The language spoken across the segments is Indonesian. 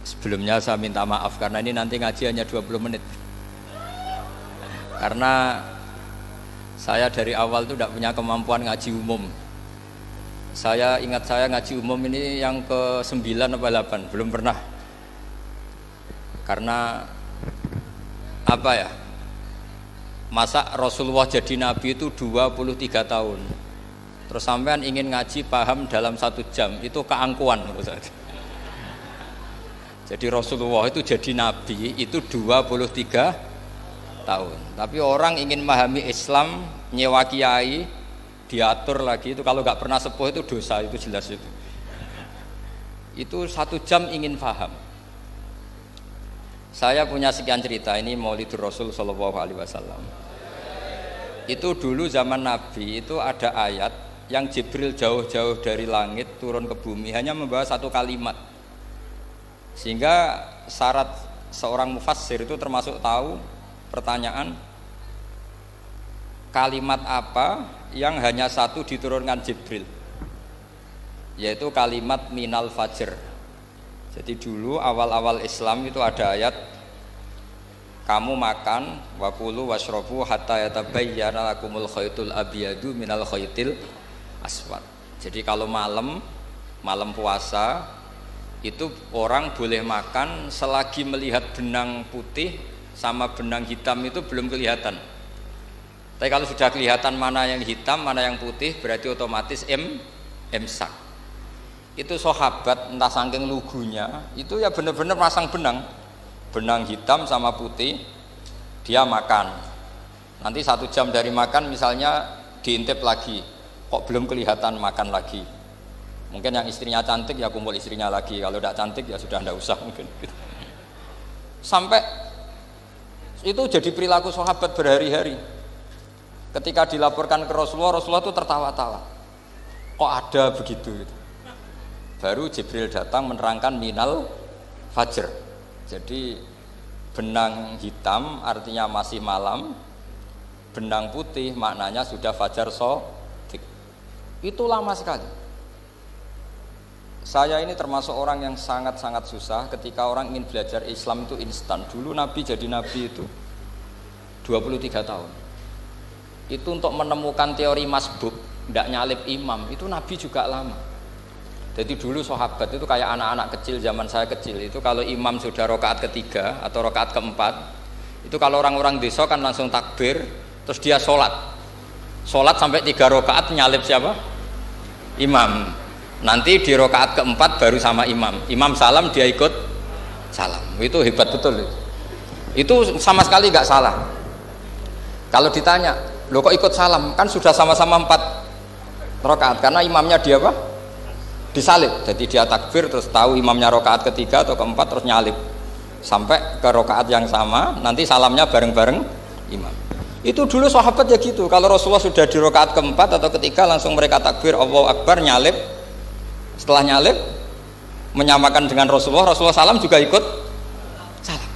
Sebelumnya saya minta maaf karena ini nanti ngaji hanya 20 menit. Karena saya dari awal itu tidak punya kemampuan ngaji umum. Saya ingat saya ngaji umum ini yang ke-9 atau 8, belum pernah. Karena apa ya? Masa Rasulullah jadi nabi itu 23 tahun. Terus sampean ingin ngaji paham dalam 1 jam, itu keangkuhan menurut saya. Jadi Rasulullah itu jadi nabi itu 23 tahun. Tapi orang ingin memahami Islam, nyewa kiai, diatur lagi itu kalau nggak pernah sepuh itu dosa, itu jelas itu. Itu 1 jam ingin paham. Saya punya sekian cerita, ini Maulidur Rasul Shallallahu Alaihi Wasallam. Itu dulu zaman Nabi itu ada ayat yang Jibril jauh-jauh dari langit turun ke bumi hanya membawa 1 kalimat. Sehingga syarat seorang mufassir itu termasuk tahu pertanyaan kalimat apa yang hanya 1 diturunkan Jibril, yaitu kalimat minal fajr. Jadi dulu awal-awal Islam itu ada ayat kamu makan wakulu washrobu hatta yatabayyana lakumul khaytul abyadu minal khaytil aswad. Jadi kalau malam puasa itu orang boleh makan selagi melihat benang putih sama benang hitam itu belum kelihatan. Tapi kalau sudah kelihatan mana yang hitam, mana yang putih, berarti otomatis imsak. Itu sahabat entah saking lugunya, itu ya benar-benar pasang benang hitam sama putih, dia makan. Nanti 1 jam dari makan misalnya diintip lagi, kok belum kelihatan, makan lagi. Mungkin yang istrinya cantik ya kumpul istrinya lagi, kalau tidak cantik ya sudah tidak usah mungkin. Sampai itu jadi perilaku sahabat berhari-hari. Ketika dilaporkan ke Rasulullah, Rasulullah itu tertawa-tawa. Kok ada begitu? Baru Jibril datang menerangkan minal fajr. Jadi benang hitam artinya masih malam, benang putih maknanya sudah fajar shadiq. Itu lama sekali. Saya ini termasuk orang yang sangat-sangat susah ketika orang ingin belajar Islam itu instan. Dulu Nabi jadi Nabi itu 23 tahun. Itu untuk menemukan teori masbuk, tidak nyalip imam, itu Nabi juga lama. Jadi dulu sahabat itu kayak anak-anak kecil zaman saya kecil, itu kalau imam sudah rakaat ketiga atau rakaat keempat, itu kalau orang-orang desa kan langsung takbir, terus dia sholat sampai 3 rakaat nyalip siapa? Imam. Nanti di rakaat keempat baru sama imam salam dia ikut salam. Itu hebat betul itu sama sekali nggak salah. Kalau ditanya, lo kok ikut salam, kan sudah sama-sama 4 rakaat karena imamnya dia apa? Disalib. Jadi dia takbir terus tahu imamnya rakaat ketiga atau keempat terus nyalip sampai ke rakaat yang sama, nanti salamnya bareng-bareng imam. Itu dulu sahabat ya gitu. Kalau Rasulullah sudah di rakaat keempat atau ketiga langsung mereka takbir Allahu Akbar, nyalip. Setelah nyalip menyamakan dengan Rasulullah salam juga ikut salam.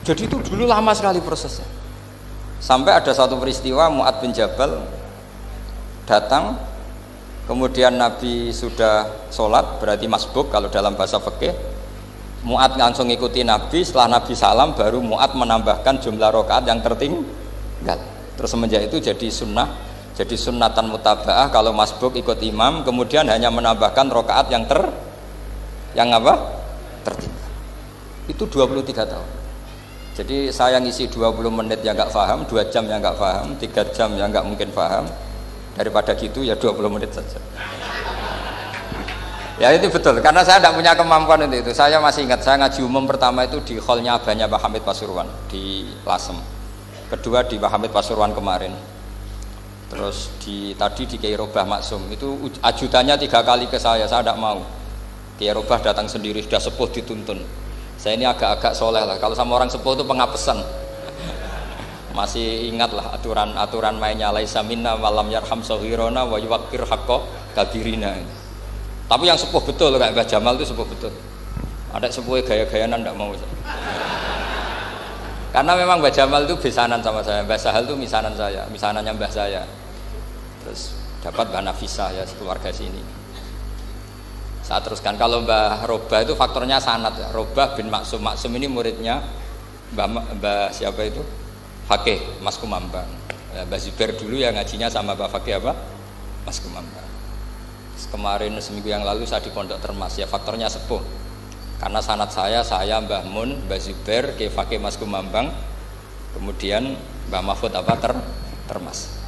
Jadi itu dulu lama sekali prosesnya. Sampai ada satu peristiwa Mu'ad bin Jabal datang, kemudian Nabi sudah sholat, berarti masbuk kalau dalam bahasa fikih. Mu'ad langsung ikuti Nabi, setelah Nabi salam baru Mu'ad menambahkan jumlah rakaat yang tertinggal. Terus semenjak itu jadi sunnah, jadi sunnatan mutaba'ah kalau masbuk ikut imam, kemudian hanya menambahkan rakaat yang tertinggal. Itu 23 tahun. Jadi saya ngisi 20 menit yang nggak paham, 2 jam yang nggak paham, 3 jam yang nggak mungkin paham. Daripada gitu ya 20 menit saja. Ya itu betul, karena saya tidak punya kemampuan untuk itu. Saya masih ingat, saya ngaji umum pertama itu di hallnya abahnya Pak Hamid Pasuruan di Lasem. Kedua di Pak Hamid Pasuruan kemarin. Terus tadi di Kiai Robah Maksum, itu ajudannya 3 kali ke saya tidak mau. Kiai Robah datang sendiri, sudah sepuh dituntun. Saya ini agak-agak soleh lah, kalau sama orang sepuh itu pengapesan. Masih ingat lah aturan mainnya, laisa minna walam yarham saghirona wa yuwaqqir haqqa kabirina. Tapi yang sepuh betul kayak Mbah Jamal itu sepuh betul. Ada sepuh gaya-gayanan tidak mau. Karena memang Mbah Jamal itu besanan sama saya, Mbah Sahal itu misanannya Mbah saya. Terus dapat Mbah Nafisah ya, keluarga sini. Saya teruskan, kalau Mbah Robah itu faktornya sanad ya. Robah bin Maksum. Maksum ini muridnya Mbah siapa itu? Fakih Mas Kumambang. Ya, Mbah Zubair dulu ya ngajinya sama Mbah Fakih apa? Mas Kumambang. Kemarin seminggu yang lalu saya di Pondok Termas ya, faktornya sepuh. Karena sanad saya Mbah Mun, Mbah Zubair, Fakih Mas Kumambang, kemudian Mbah Mahfud apa Termas.